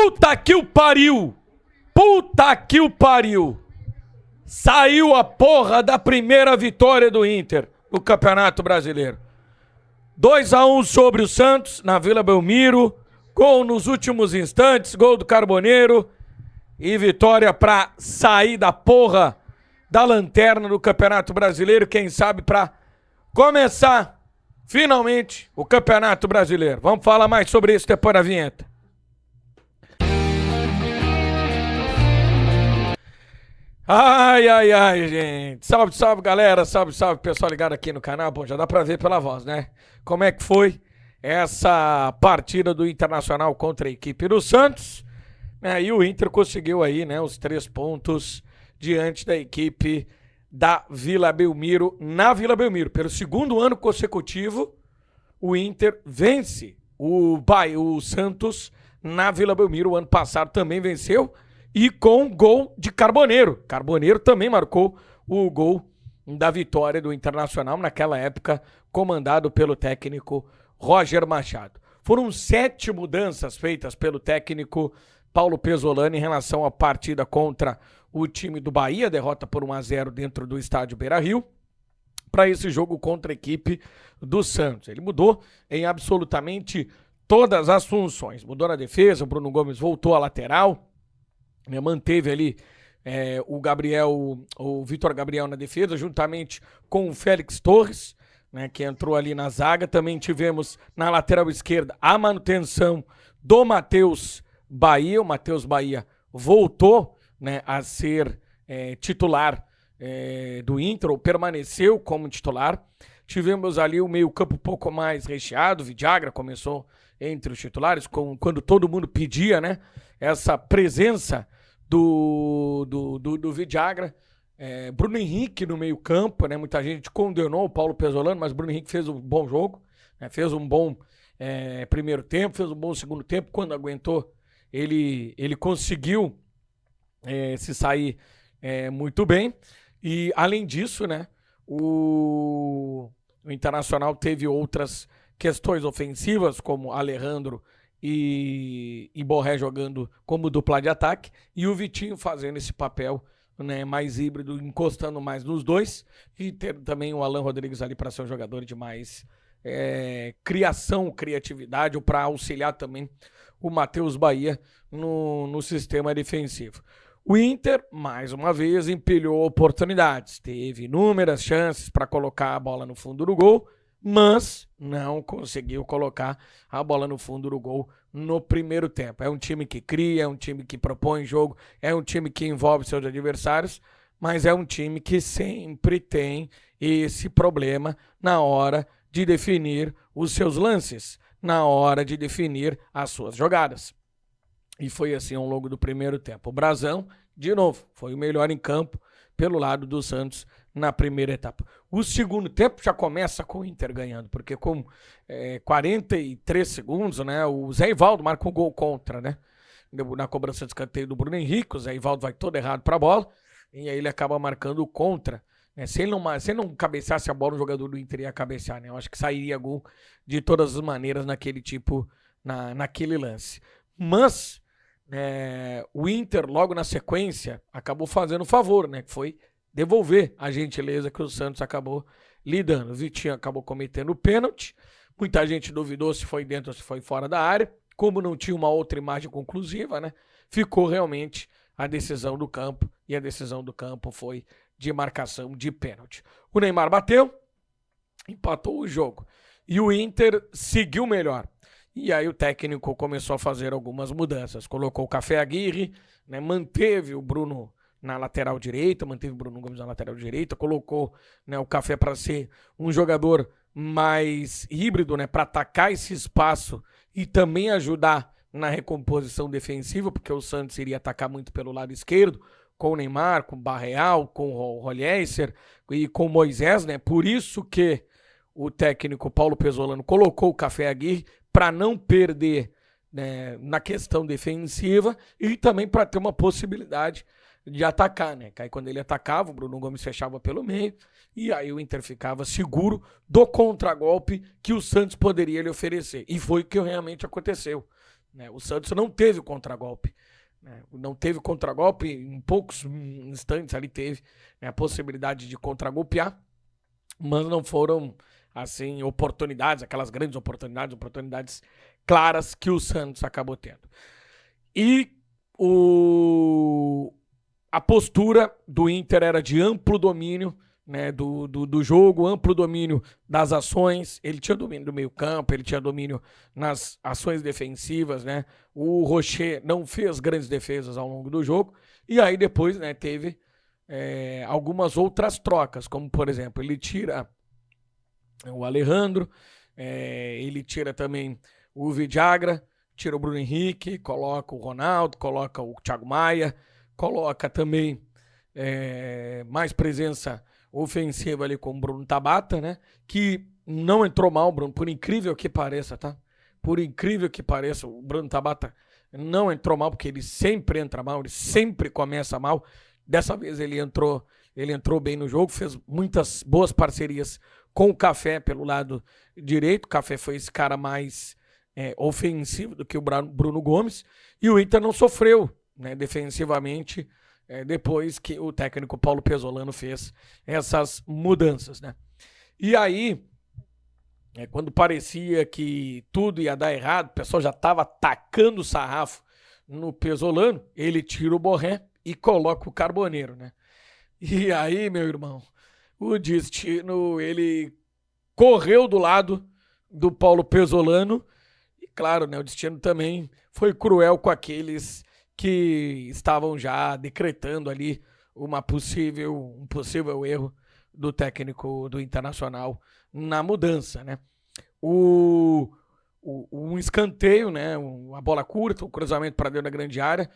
Puta que o pariu! Puta que o pariu! Saiu a porra da primeira vitória do Inter no Campeonato Brasileiro. 2-1 sobre o Santos, na Vila Belmiro. Gol nos últimos instantes, gol do Carboneiro. E vitória pra sair da porra da lanterna do Campeonato Brasileiro. Quem sabe pra começar, finalmente, o Campeonato Brasileiro. Vamos falar mais sobre isso depois da vinheta. Ai, gente. Salve, salve, galera. Salve, salve, pessoal ligado aqui no canal. Bom, já dá pra ver pela voz, né? Como é que foi essa partida do Internacional contra a equipe do Santos. E o Inter conseguiu aí, né, os 3 pontos diante da equipe da Vila Belmiro, na Vila Belmiro. Pelo segundo ano consecutivo, o Inter vence o Santos na Vila Belmiro. O ano passado também venceu e com gol de Carboneiro. Carboneiro também marcou o gol da vitória do Internacional, naquela época comandado pelo técnico Roger Machado. Foram 7 mudanças feitas pelo técnico Paulo Pesolano em relação à partida contra o time do Bahia, derrota por 1-0 dentro do estádio Beira-Rio, para esse jogo contra a equipe do Santos. Ele mudou em absolutamente todas as funções. Mudou na defesa, o Bruno Gomes voltou à lateral, né, manteve ali o Vitor Gabriel na defesa, juntamente com o Félix Torres, né, que entrou ali na zaga. Também tivemos na lateral esquerda a manutenção do Matheus Bahia. O Matheus Bahia voltou, né, a ser titular do Inter, ou permaneceu como titular. Tivemos ali o meio-campo um pouco mais recheado. O Vidagra começou entre os titulares, quando todo mundo pedia, né, essa presença do Vidagra. Bruno Henrique no meio-campo, né? Muita gente condenou o Paulo Pesolano, mas Bruno Henrique fez um bom jogo, né? Fez um bom primeiro tempo, fez um bom segundo tempo. Quando aguentou, ele conseguiu se sair muito bem. E além disso, né, o Internacional teve outras questões ofensivas, como Alejandro e Borré jogando como dupla de ataque, e o Vitinho fazendo esse papel, né, mais híbrido, encostando mais nos dois, e ter também o Alan Rodrigues ali para ser um jogador de mais criatividade, ou para auxiliar também o Matheus Bahia no sistema defensivo. O Inter, mais uma vez, empilhou oportunidades, teve inúmeras chances para colocar a bola no fundo do gol, mas não conseguiu colocar a bola no fundo do gol no primeiro tempo. É um time que cria, é um time que propõe jogo, é um time que envolve seus adversários, mas é um time que sempre tem esse problema na hora de definir os seus lances, na hora de definir as suas jogadas. E foi assim ao longo do primeiro tempo. O Brazão, de novo, foi o melhor em campo pelo lado do Santos na primeira etapa. O segundo tempo já começa com o Inter ganhando, porque com 43 segundos, né, o Zé Ivaldo marca um gol contra, né, na cobrança de escanteio do Bruno Henrique. O Zé Ivaldo vai todo errado para a bola, e aí ele acaba marcando o contra. Né. Se ele não cabeceasse a bola, o jogador do Inter ia cabecear, né? Eu acho que sairia gol de todas as maneiras naquele lance. Mas o Inter, logo na sequência, acabou fazendo um favor, né, que foi devolver a gentileza que o Santos acabou lhe dando. O Vitinho acabou cometendo o pênalti. Muita gente duvidou se foi dentro ou se foi fora da área. Como não tinha uma outra imagem conclusiva, né, ficou realmente a decisão do campo. E a decisão do campo foi de marcação de pênalti. O Neymar bateu, empatou o jogo. E o Inter seguiu melhor. E aí o técnico começou a fazer algumas mudanças. Colocou o Café Aguirre, né, manteve o Bruno na lateral direita, manteve o Bruno Gomes na lateral direita, colocou, né, o Café para ser um jogador mais híbrido, né, para atacar esse espaço e também ajudar na recomposição defensiva, porque o Santos iria atacar muito pelo lado esquerdo, com o Neymar, com o Barreal, com o Rolheiser e com o Moisés, né? Por isso que o técnico Paulo Pesolano colocou o Café Aguirre para não perder, né, na questão defensiva, e também para ter uma possibilidade de atacar, né? Que aí quando ele atacava, o Bruno Gomes fechava pelo meio, e aí o Inter ficava seguro do contragolpe que o Santos poderia lhe oferecer. E foi o que realmente aconteceu. né? O Santos não teve contragolpe, né? Não teve contragolpe, em poucos instantes ali teve, né, a possibilidade de contragolpear, mas não foram assim oportunidades, aquelas grandes oportunidades claras que o Santos acabou tendo. E a postura do Inter era de amplo domínio, né, do jogo, amplo domínio das ações. Ele tinha domínio do meio campo, ele tinha domínio nas ações defensivas, né? O Rocher não fez grandes defesas ao longo do jogo, e aí depois, né, teve algumas outras trocas, como por exemplo, ele tira o Alejandro, ele tira também o Vidagra, tira o Bruno Henrique, coloca o Ronaldo, coloca o Thiago Maia, coloca também mais presença ofensiva ali com o Bruno Tabata, né? Que não entrou mal, Bruno, por incrível que pareça, tá? Por incrível que pareça, o Bruno Tabata não entrou mal, porque ele sempre entra mal, ele sempre começa mal. Dessa vez ele entrou bem no jogo, fez muitas boas parcerias com o Café pelo lado direito. O Café foi esse cara mais ofensivo do que o Bruno Gomes. E o Inter não sofreu, né, defensivamente, depois que o técnico Paulo Pesolano fez essas mudanças, né? E aí, quando parecia que tudo ia dar errado, o pessoal já estava tacando o sarrafo no Pesolano, ele tira o Borré e coloca o Carboneiro, né? E aí, meu irmão, o destino, ele correu do lado do Paulo Pesolano e, claro, né, o destino também foi cruel com aqueles que estavam já decretando ali um possível erro do técnico do Internacional na mudança, né? Um escanteio, né? A bola curta, o cruzamento para dentro da grande área.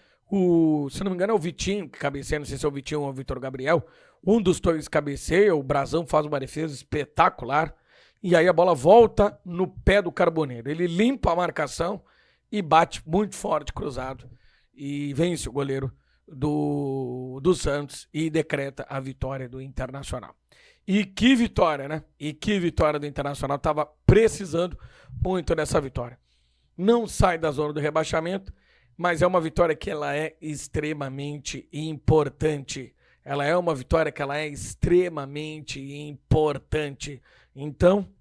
Se não me engano é o Vitinho que cabeceia, não sei se é o Vitinho ou o Vitor Gabriel. Um dos dois cabeceia, o Brazão faz uma defesa espetacular. E aí a bola volta no pé do Carboneiro. Ele limpa a marcação e bate muito forte cruzado. E vence o goleiro do Santos e decreta a vitória do Internacional. E que vitória, né? E que vitória do Internacional. Tava precisando muito dessa vitória. Não sai da zona do rebaixamento, mas é uma vitória que ela é extremamente importante. Ela é uma vitória que ela é extremamente importante. Então,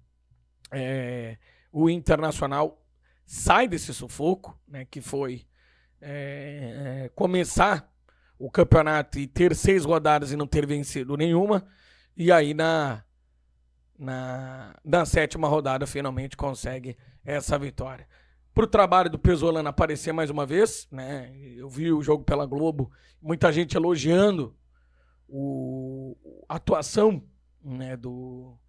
o Internacional sai desse sufoco, né, que foi começar o campeonato e ter 6 rodadas e não ter vencido nenhuma, e aí na 7ª rodada finalmente consegue essa vitória. Pro trabalho do Pesolano aparecer mais uma vez, né? Eu vi o jogo pela Globo, muita gente elogiando a atuação, né, do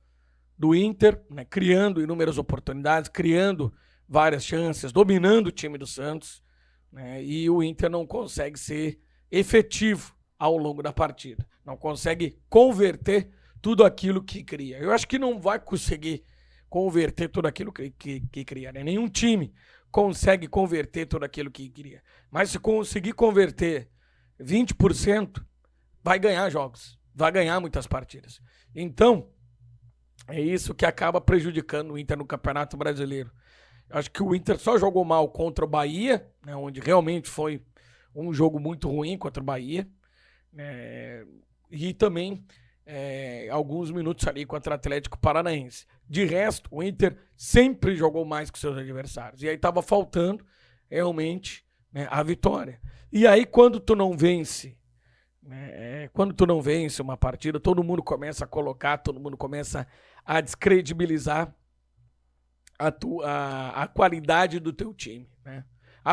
Inter, né, criando inúmeras oportunidades, criando várias chances, dominando o time do Santos, né, e o Inter não consegue ser efetivo ao longo da partida, não consegue converter tudo aquilo que cria. Eu acho que não vai conseguir converter tudo aquilo que cria, né? Nenhum time consegue converter tudo aquilo que cria, mas se conseguir converter 20%, vai ganhar jogos, vai ganhar muitas partidas. Então, é isso que acaba prejudicando o Inter no Campeonato Brasileiro. Eu acho que o Inter só jogou mal contra o Bahia, né, onde realmente foi um jogo muito ruim contra o Bahia, e também alguns minutos ali contra o Atlético Paranaense. De resto, o Inter sempre jogou mais que seus adversários. E aí estava faltando realmente, né, a vitória. E aí quando tu não vence, uma partida, todo mundo começa a colocar, todo mundo começa a descredibilizar a qualidade do teu time, né?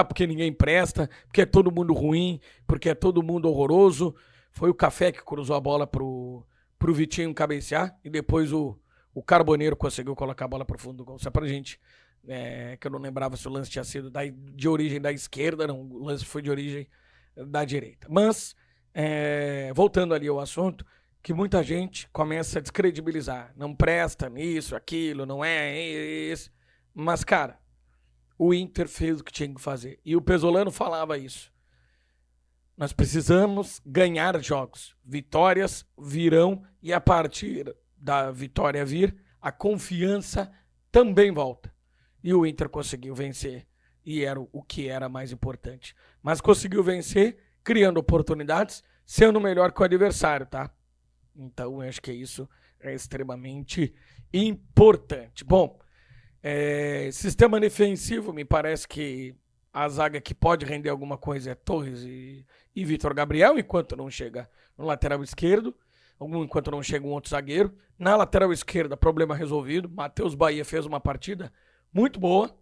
Porque ninguém presta, porque é todo mundo ruim, porque é todo mundo horroroso. Foi o Café que cruzou a bola pro Vitinho cabecear e depois o Carboneiro conseguiu colocar a bola pro fundo do gol. Só pra gente, que eu não lembrava se o lance tinha sido de origem da esquerda, não, o lance foi de origem da direita. Mas, voltando ali ao assunto, que muita gente começa a descredibilizar. Não presta nisso, aquilo, não é isso. Mas, cara, o Inter fez o que tinha que fazer. E o Pesolano falava isso. Nós precisamos ganhar jogos. Vitórias virão e a partir da vitória vir, a confiança também volta. E o Inter conseguiu vencer e era o que era mais importante. Mas conseguiu vencer, criando oportunidades, sendo melhor que o adversário, tá? Então, eu acho que isso é extremamente importante. Bom, sistema defensivo, me parece que a zaga que pode render alguma coisa é Torres e Vitor Gabriel, enquanto não chega no lateral esquerdo, enquanto não chega um outro zagueiro. Na lateral esquerda, problema resolvido. Matheus Bahia fez uma partida muito boa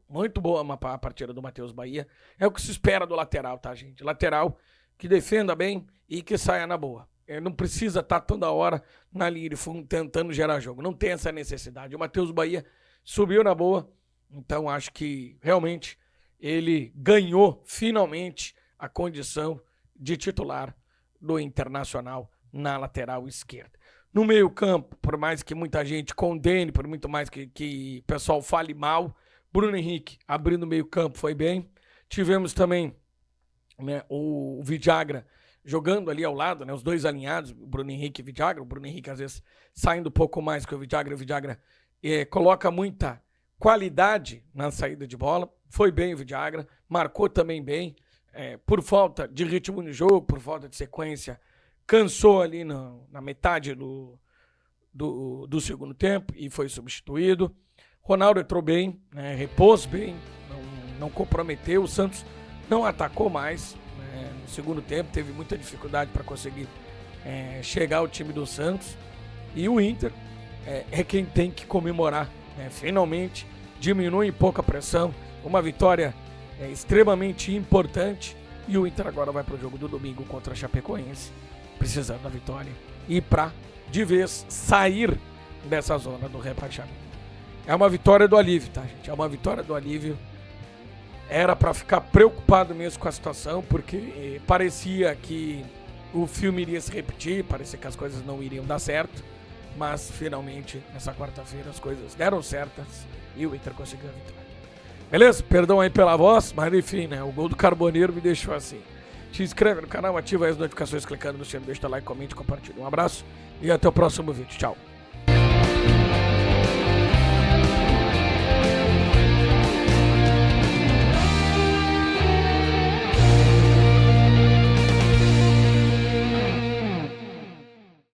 a partida do Matheus Bahia. É o que se espera do lateral, tá, gente? Lateral que defenda bem e que saia na boa. Ele não precisa estar toda hora na linha de fundo tentando gerar jogo. Não tem essa necessidade. O Matheus Bahia subiu na boa, então acho que realmente ele ganhou finalmente a condição de titular do Internacional na lateral esquerda. No meio-campo, por mais que muita gente condene, por muito mais que o pessoal fale mal, Bruno Henrique abrindo o meio-campo foi bem. Tivemos também, né, o Vidagra jogando ali ao lado, né, os dois alinhados, o Bruno Henrique e o Vidagra. O Bruno Henrique às vezes saindo um pouco mais que o Vidagra coloca muita qualidade na saída de bola. Foi bem o Vidagra, marcou também bem, por falta de ritmo no jogo, por falta de sequência, cansou ali na metade do segundo tempo e foi substituído. Ronaldo entrou bem, né, repôs bem, não comprometeu. O Santos não atacou mais, né, no segundo tempo, teve muita dificuldade para conseguir chegar ao time do Santos. E o Inter é quem tem que comemorar, né, finalmente diminui um pouco a pressão, uma vitória extremamente importante. E o Inter agora vai para o jogo do domingo contra a Chapecoense, precisando da vitória e para, de vez, sair dessa zona do rebaixamento. É uma vitória do alívio, tá, gente? É uma vitória do alívio. Era para ficar preocupado mesmo com a situação, porque parecia que o filme iria se repetir, parecia que as coisas não iriam dar certo, mas finalmente, nessa quarta-feira, as coisas deram certas e o Inter conseguiu a vitória. Beleza? Perdão aí pela voz, mas enfim, né? O gol do Carboneiro me deixou assim. Se inscreve no canal, ativa as notificações clicando no sino, deixa o like, comente, compartilha. Um abraço e até o próximo vídeo. Tchau.